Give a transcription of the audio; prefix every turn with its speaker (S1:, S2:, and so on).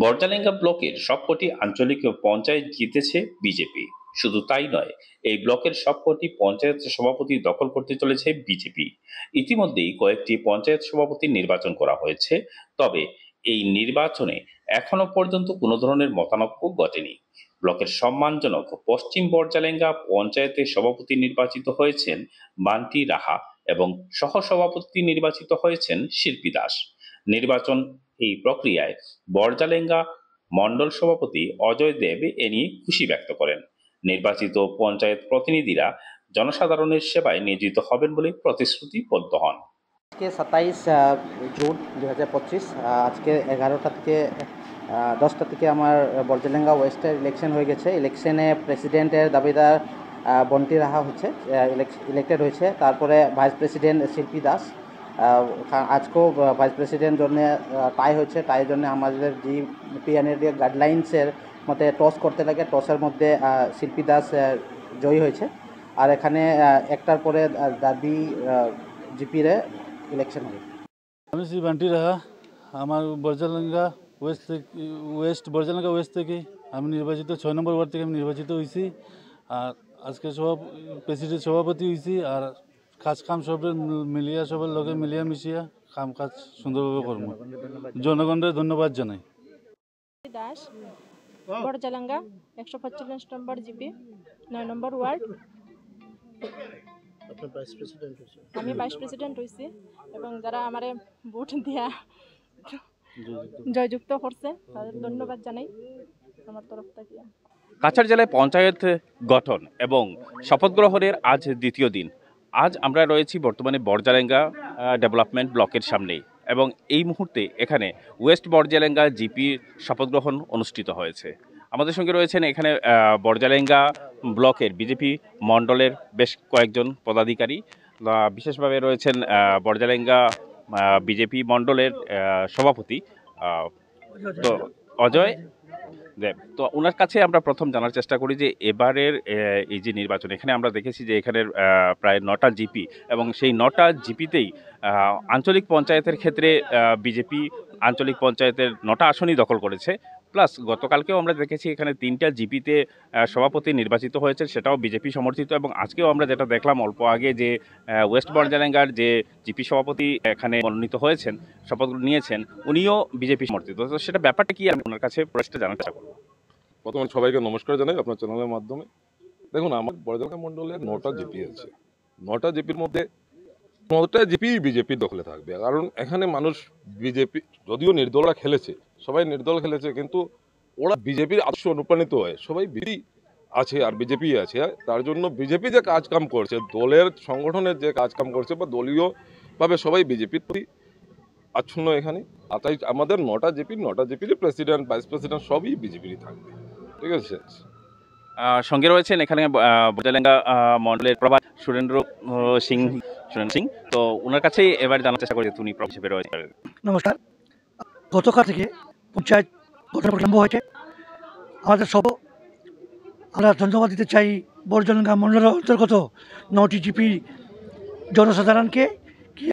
S1: বড়জালেঙ্গা ব্লকের সবকটি আঞ্চলিক পঞ্চায়েত জিতেছে বিজেপি। শুধু তাই নয়, এই ব্লকের সবকটি পঞ্চায়েত সভাপতি দখল করতে চলেছে বিজেপি। ইতিমধ্যেই কয়েকটি পঞ্চায়েত সভাপতি নির্বাচন করা হয়েছে, তবে এই নির্বাচনে এখনো পর্যন্ত কোনো ধরনের মতানৈক্য ঘটেনি। ব্লকের সম্মানজনক পশ্চিম বড়জালেঙ্গা পঞ্চায়েতের সভাপতি নির্বাচিত হয়েছেন বান্টি রাহা এবং সহসভাপতি নির্বাচিত হয়েছেন শিল্পী দাস। নির্বাচন এই প্রক্রিয়ায় বড়জালেঙ্গা মণ্ডল সভাপতি অজয় দেব এ নিয়ে খুশি ব্যক্ত করেন। নির্বাচিত পঞ্চায়েত প্রতিনিধিরা জনসাধারণের সেবায় নিয়োজিত হবেন বলে প্রতিশ্রুতিবদ্ধ হন।
S2: আজকে 27 জুন 2025 আজকে 11টা থেকে 10টা থেকে আমার বড়জালেঙ্গা ওয়েস্টের ইলেকশন হয়ে গেছে। ইলেকশনে প্রেসিডেন্টের দাবিদার বন্টি রাহা হচ্ছে ইলেক্টেড হয়েছে। তারপরে ভাইস প্রেসিডেন্ট শিল্পী দাস। আজকেও ভাইস প্রেসিডেন্ট জন্য টাই হয়েছে। টাইয়ের জন্য আমাদের জিপিএনের গাইডলাইন্সের মধ্যে টস করতে লাগে। টসের মধ্যে শিল্পী দাস জয়ী হয়েছে। আর এখানে একটার পরে দাবি জিপিরে ইলেকশন হবে।
S3: আমি শ্রী বান্টি রাহা, আমার বড়জালেঙ্গা বড়জালেঙ্গা ওয়েস্ট থেকে আমি নির্বাচিত 6 নম্বর ওয়ার্ড থেকে আমি নির্বাচিত হয়েছি। আর আজকে প্রেসিডেন্ট সভাপতি হয়েছি। আর কাজ কাম সবের মিলিয়া সবার লগে মিলিয়া মিশিয়া কাম কাজ সুন্দরভাবে করবো। জনগণের ধন্যবাদ জানাই।
S4: দাস, বড়জালেঙ্গা 145 নম্বর জিপি 9 নম্বর ওয়ার্ড। আমি ভাইস প্রেসিডেন্ট হয়েছি এবং যারা আমারে ভোট দিয়া জয়যুক্ত করছে তাদের ধন্যবাদ জানাই আমার তরফ থেকে।
S1: কাছাড় জেলায় পঞ্চায়েত গঠন এবং শপথ গ্রহণের আজ দ্বিতীয় দিন। আজ আমরা রয়েছি বর্তমানে বড়জালেঙ্গা ডেভেলপমেন্ট ব্লকের সামনেই এবং এই মুহূর্তে এখানে ওয়েস্ট বড়জালেঙ্গা জিপির শপথ গ্রহণ অনুষ্ঠিত হয়েছে। আমাদের সঙ্গে রয়েছেন এখানে বড়জালেঙ্গা ব্লকের বিজেপি মণ্ডলের বেশ কয়েকজন পদাধিকারী, বিশেষভাবে রয়েছেন বড়জালেঙ্গা বিজেপি মণ্ডলের সভাপতি তো অজয় দেব। তো ওনার কাছে আমরা প্রথম জানার চেষ্টা করি যে এবারের এই যে নির্বাচন, এখানে আমরা দেখেছি যে এখানের প্রায় 9টা জিপি এবং সেই 9টা জিপিতেই আঞ্চলিক পঞ্চায়েতের ক্ষেত্রে বিজেপি আঞ্চলিক পঞ্চায়েতের 9টা আসনই দখল করেছে। প্লাস গতকালকেও আমরা দেখেছি এখানে 3টা জিপিতে সভাপতি নির্বাচিত হয়েছে, সেটাও বিজেপি সমর্থিত। এবং আজকেও আমরা যেটা দেখলাম অল্প আগে যে ওয়েস্ট বড়জালেঙ্গার যে জিপি সভাপতি এখানে মনোনীত হয়েছেন, শপথ নিয়েছেন, উনিও বিজেপি সমর্থিত। তো সেটা ব্যাপারটা কি আমি ওনার কাছে প্রশ্নটা জানাতে চাই।
S5: প্রথমে সবাইকে নমস্কার জানাই আপনার চ্যানেলের মাধ্যমে। দেখুন, আমার বড়জালেঙ্গা মণ্ডলের 9টা জিপি আছে। 9টা জিপির মধ্যে 9টা জিপি বিজেপির দখলে থাকবে, কারণ এখানে মানুষ বিজেপি যদিও নির্দলরা খেলেছে, সবাই নির্দল খেলেছে, কিন্তু ওরা বিজেপির আদর্শ অনুপ্রাণিত হয়, সবাই বিজেপি আছে আর বিজেপি আছে। তার জন্য বিজেপি যে কাজকাম করছে, দলের সংগঠনের যে কাজকাম করছে বা দলীয়ভাবে সবাই বিজেপির প্রতি আচ্ছন্ন এখানে। আর তাই আমাদের 9টা জিপির প্রেসিডেন্ট ভাইস প্রেসিডেন্ট সবই বিজেপিরই থাকবে। ঠিক আছে।
S1: সঙ্গে রয়েছেন এখানে বড়জালেঙ্গা মণ্ডলের প্রভাত সুরেন্দ্র সিং। তো ওনার কাছেই এবার জানার চেষ্টা করি উনি হিসেবে রয়েছেন।
S6: নমস্কার। গতকাল থেকে পঞ্চায়েত গঠন আরম্ভ হয়েছে। আমাদের আমরা ধন্যবাদ দিতে চাই বড়জালেঙ্গা মণ্ডলের অন্তর্গত 9টি জিপি জনসাধারণকে